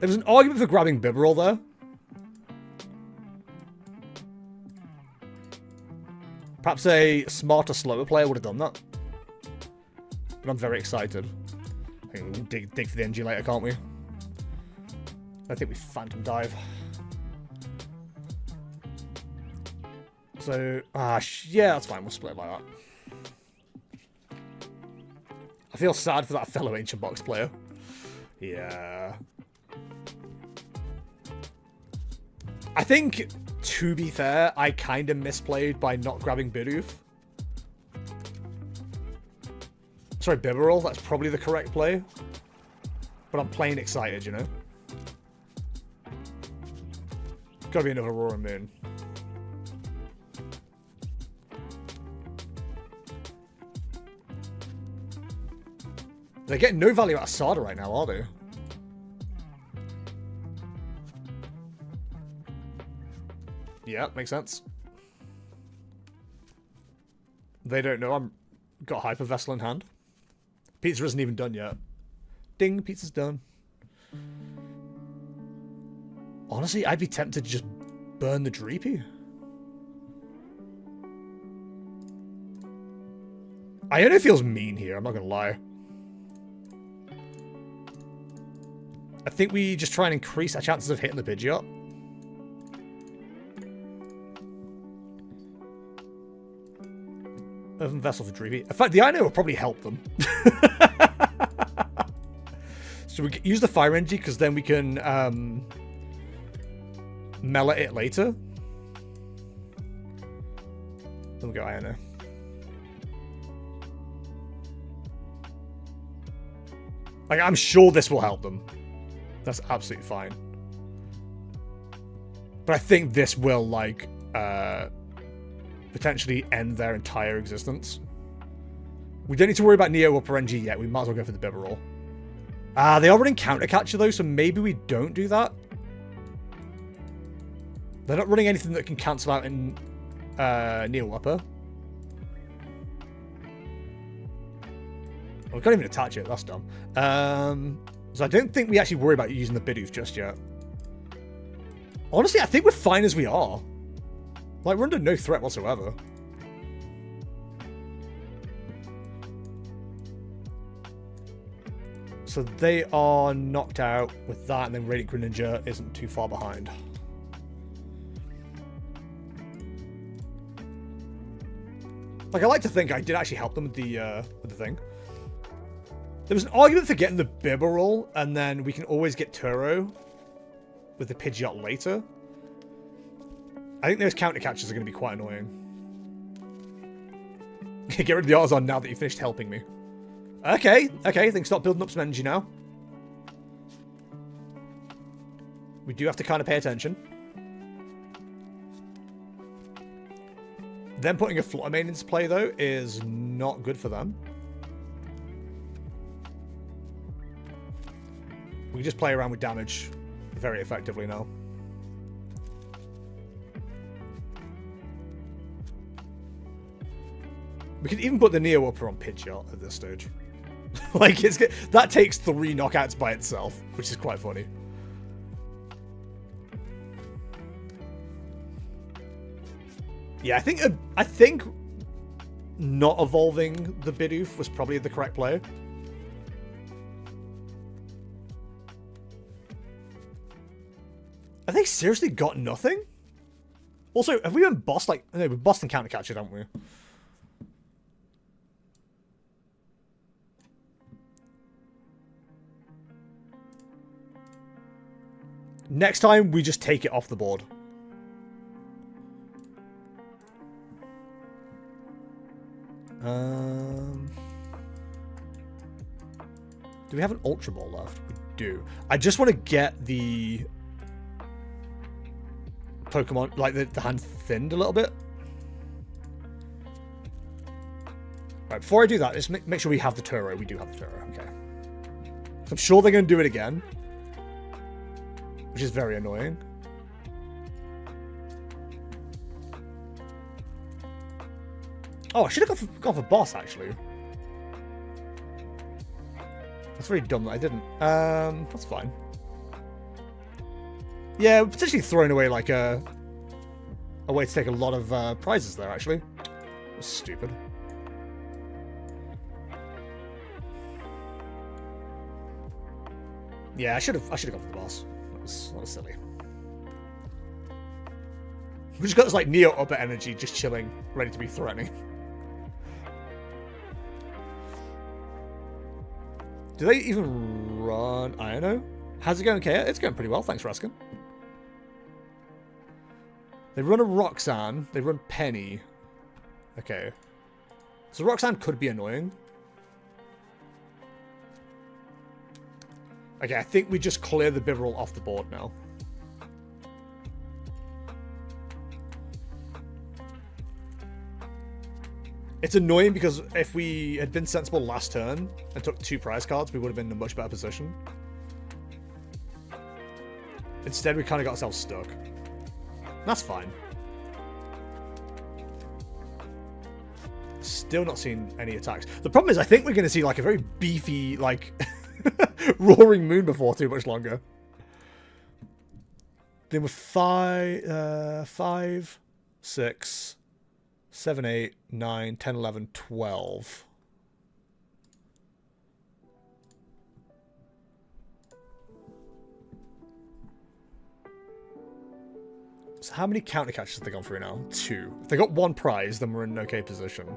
There was an argument for grabbing Bibarel there. Perhaps a smarter, slower player would have done that. But I'm very excited. I think we can dig for the NG later, can't we? I think we Phantom Dive. So, yeah, that's fine. We'll split it like that. I feel sad for that fellow Ancient Box player. Yeah. I think, to be fair, I kind of misplayed by not grabbing Bidoof. Sorry, Bibarel. That's probably the correct play. But I'm playing excited, you know? Gotta be another Aurora Moon. They're getting no value out of Sada right now, are they? Yeah, makes sense. They don't know I'm got Hyper Vessel in hand. Pizza isn't even done yet. Ding, pizza's done. Honestly, I'd be tempted to just burn the Dreepy. Iono feels mean here, I'm not gonna lie. I think we just try and increase our chances of hitting the Pidgeot. Earthen Vessel for Dreepy. In fact, the Iono will probably help them. So we use the Fire Energy because then we can Mela it later. Then we go Iono. Like, I'm sure this will help them. That's absolutely fine. But I think this will, like, potentially end their entire existence. We don't need to worry about Neo or Perenji yet. We might as well go for the Bibarel. They are running Counter Catcher, though, so maybe we don't do that. They're not running anything that can cancel out in Neo Upper. Oh, we can't even attach it. That's dumb. So I don't think we actually worry about using the Bidoof just yet. Honestly, I think we're fine as we are. Like, we're under no threat whatsoever. So they are knocked out with that, and then Radiant Greninja isn't too far behind. Like, I like to think I did actually help them with the thing. There was an argument for getting the Bibarel, and then we can always get Turo with the Pidgeot later. I think those counter catches are going to be quite annoying. Get rid of the Artisan now that you finished helping me. Okay, okay, things start building up some energy now. We do have to kind of pay attention. Them putting a Flutter Mane into play, though, is not good for them. We can just play around with damage very effectively now. We could even put the Neo Upper on Pidgeot at this stage. Like, that takes 3 knockouts by itself, which is quite funny. Yeah, I think not evolving the Bidoof was probably the correct play. Have they seriously got nothing? Also, have we been bossed? Like, no, we've bossed and counter catcher, haven't we? Next time, we just take it off the board. Do we have an Ultra Ball left? We do. I just want to get the Pokemon, like the hand thinned a little bit. Right, before I do that, let's make sure we have the Turo. We do have the Turo, okay. I'm sure they're going to do it again, which is very annoying. Oh, I should have gone for boss, actually. That's very dumb that I didn't. That's fine. Yeah, we're potentially throwing away, like, a way to take a lot of prizes there, actually. That's stupid. Yeah, I should have gone for the boss. That was silly. We just got this, like, Neo Upper energy just chilling, ready to be threatening. Do they even run Iono? How's it going, Kaya? It's going pretty well, thanks for asking. They run a Roxanne. They run Penny. Okay. So Roxanne could be annoying. Okay, I think we just clear the Bibarel off the board now. It's annoying because if we had been sensible last turn and took 2 prize cards, we would have been in a much better position. Instead, we kind of got ourselves stuck. That's fine. Still not seeing any attacks. The problem is, I think we're going to see like a very beefy, like, roaring moon before too much longer. Then with 5, 6, 7, 8, 9, 10, 11, 12. So how many counter catches have they gone through now? 2. If they got 1 prize, then we're in an okay position.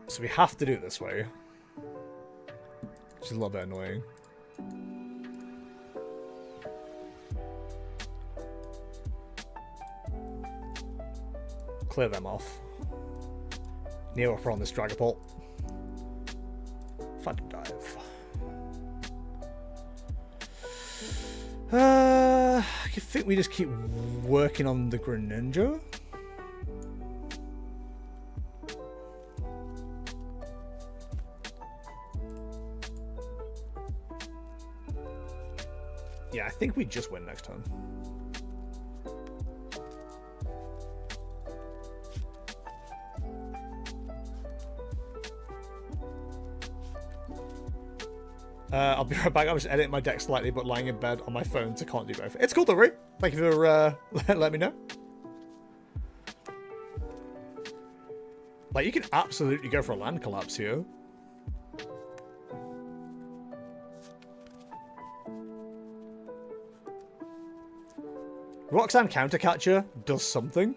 So we have to do it this way. Which is a little bit annoying. Clear them off. Neo upper on this Dragapult. Phantom Dive. I think we just keep working on the Greninja. Yeah, I think we just win next turn. I'll be right back. I'm just editing my deck slightly, but lying in bed on my phone, so can't do both. It's cool, don't worry. Thank you for letting me know. Like, you can absolutely go for a land collapse here. Roxanne Countercatcher does something.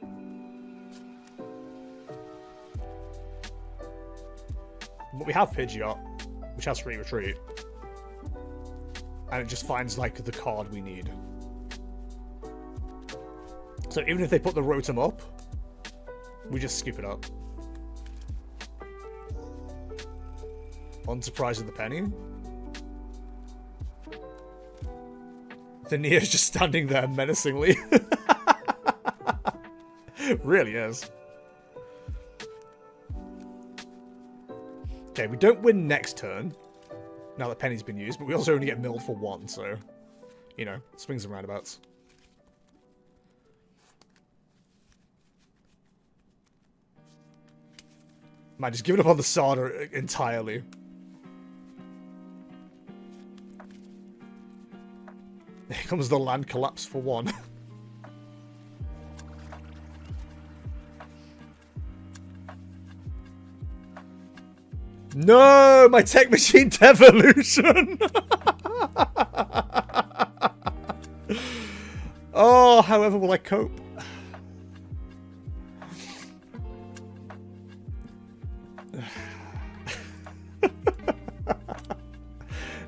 But we have Pidgeot, which has free retreat. And it just finds, like, the card we need. So even if they put the Rotom up, we just scoop it up. Unsurprised at the penny. The Neo's just standing there menacingly. Really is. Okay, we don't win next turn. Now that Penny's been used, but we also only get milled for 1, so, you know, swings and roundabouts. Man, just give it up on the Sada entirely. Here comes the land collapse for 1. No, my Tech Machine Devolution. Oh, however will I cope?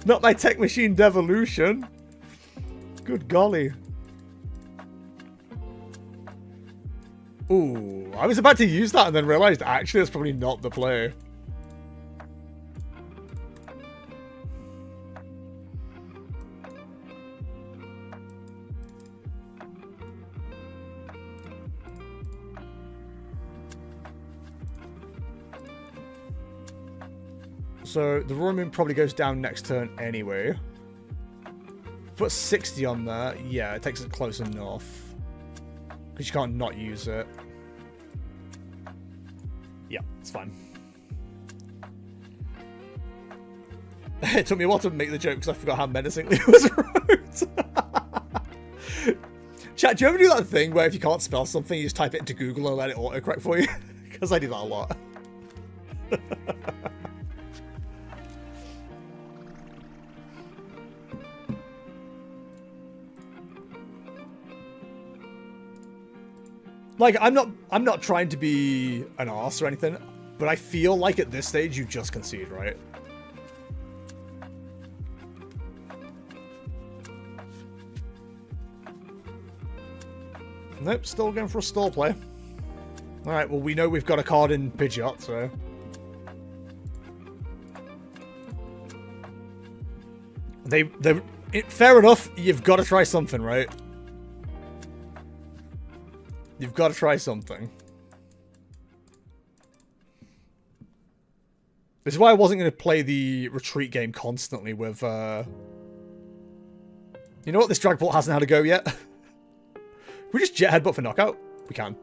Not my Tech Machine Devolution. Good golly. Ooh, I was about to use that and then realized actually that's probably not the play. So the Roar Moon probably goes down next turn anyway. Put 60 on there. Yeah, it takes it close enough. Because you can't not use it. Yeah, it's fine. It took me a while to make the joke because I forgot how menacingly it was wrote. Chat, do you ever do that thing where if you can't spell something, you just type it into Google and let it autocorrect for you? Because I do that a lot. Like, I'm not trying to be an arse or anything, but I feel like at this stage you just concede, right? Nope, still going for a stall play. Alright, well we know we've got a card in Pidgeot, so... Fair enough, you've got to try something, right? You've got to try something. This is why I wasn't going to play the retreat game constantly with, You know what? This Dragapult hasn't had a go yet. Can we just jet headbutt for knockout? We can.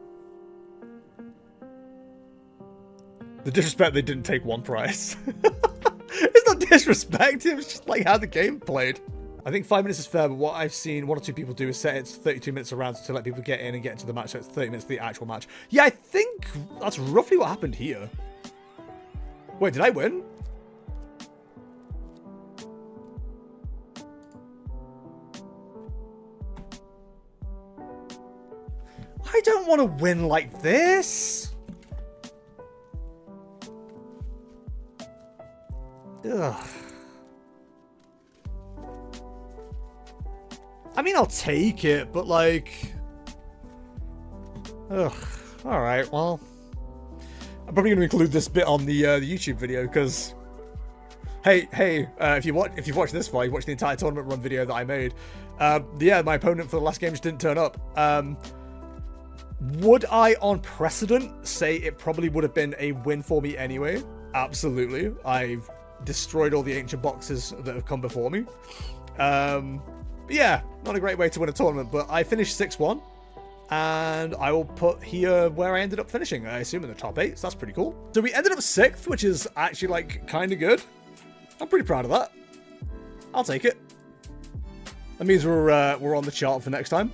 The disrespect they didn't take one prize. It's not disrespect, it was just like how the game played. I think 5 minutes is fair, but what I've seen 1 or 2 people do is set it to 32 minutes around to let people get in and get into the match, so it's 30 minutes of the actual match. Yeah, I think that's roughly what happened here. Wait, did I win? I don't want to win like this. Ugh. I mean, I'll take it, but like... Ugh. Alright, well... I'm probably going to include this bit on the YouTube video, because... Hey, if you've watched this far, you watched the entire tournament run video that I made. Yeah, my opponent for the last game just didn't turn up. Would I, on precedent, say it probably would have been a win for me anyway? Absolutely. I've destroyed all the ancient boxes that have come before me. Yeah, not a great way to win a tournament, but I finished 6-1, and I will put here where I ended up finishing, I assume in the top 8, so that's pretty cool. So we ended up 6th, which is actually, like, kind of good. I'm pretty proud of that. I'll take it. That means we're on the chart for next time.